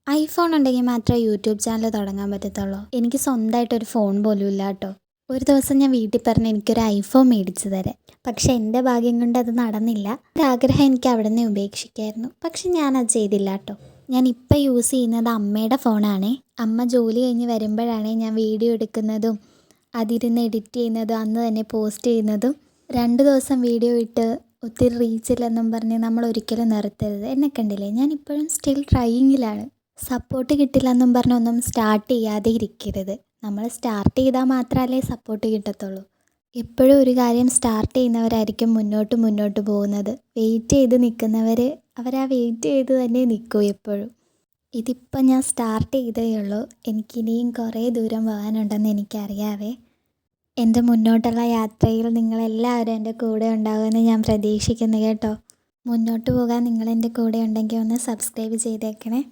IPhone ഉണ്ടെങ്കിൽ മാത്രമേ YouTube channel തുടങ്ങാൻ പറ്റത്തുള്ളൂ. എനിക്ക് സ്വന്തമായിട്ടൊരു ഫോൺ പോലും ഇല്ല കേട്ടോ. ഒരു ദിവസം ഞാൻ വീട്ടിൽ പറഞ്ഞ് എനിക്കൊരു ഐഫോൺ മേടിച്ച് തരാൻ. പക്ഷേ എൻ്റെ ഭാഗ്യം കൊണ്ട് അത് നടന്നില്ല. ഒരാഗ്രഹം എനിക്ക് അവിടെ നിന്ന് ഉപേക്ഷിക്കായിരുന്നു. പക്ഷെ ഞാനത് ചെയ്തില്ല കേട്ടോ. ഞാൻ ഇപ്പോൾ യൂസ് ചെയ്യുന്നത് അമ്മയുടെ ഫോണാണേ. അമ്മ ജോലി കഴിഞ്ഞ് വരുമ്പോഴാണ് ഞാൻ വീഡിയോ എടുക്കുന്നതും അതിരുന്ന് എഡിറ്റ് ചെയ്യുന്നതും അന്ന് തന്നെ പോസ്റ്റ് ചെയ്യുന്നതും. 2 ദിവസം വീഡിയോ ഇട്ട് ഒത്തിരി റീച്ചില്ലെന്നും പറഞ്ഞ് നമ്മൾ ഒരിക്കലും നിർത്തരുത്. എന്നെ കണ്ടില്ലേ, ഞാൻ ഇപ്പോഴും സ്റ്റിൽ ട്രൈയിങ്ങിലാണ്. സപ്പോർട്ട് കിട്ടില്ലെന്നും പറഞ്ഞൊന്നും സ്റ്റാർട്ട് ചെയ്യാതെ ഇരിക്കരുത്. നമ്മൾ സ്റ്റാർട്ട് ചെയ്താൽ മാത്രമല്ലേ സപ്പോർട്ട് കിട്ടത്തുള്ളൂ. എപ്പോഴും ഒരു കാര്യം സ്റ്റാർട്ട് ചെയ്യുന്നവരായിരിക്കും മുന്നോട്ട് പോകുന്നത്. വെയിറ്റ് ചെയ്ത് നിൽക്കുന്നവർ അവരാ വെയിറ്റ് ചെയ്ത് തന്നെ നിൽക്കും എപ്പോഴും. ഇതിപ്പം ഞാൻ സ്റ്റാർട്ട് ചെയ്തേ ഉള്ളൂ. എനിക്കിനിയും കുറേ ദൂരം പോകാനുണ്ടെന്ന് എനിക്കറിയാവേ. എൻ്റെ മുന്നോട്ടുള്ള യാത്രയിൽ നിങ്ങളെല്ലാവരും എൻ്റെ കൂടെ ഉണ്ടാകുമെന്ന് ഞാൻ പ്രതീക്ഷിക്കുന്നു കേട്ടോ. മുന്നോട്ട് പോകാൻ നിങ്ങളെൻ്റെ കൂടെ ഉണ്ടെങ്കിൽ ഒന്ന് സബ്സ്ക്രൈബ് ചെയ്തേക്കണേ.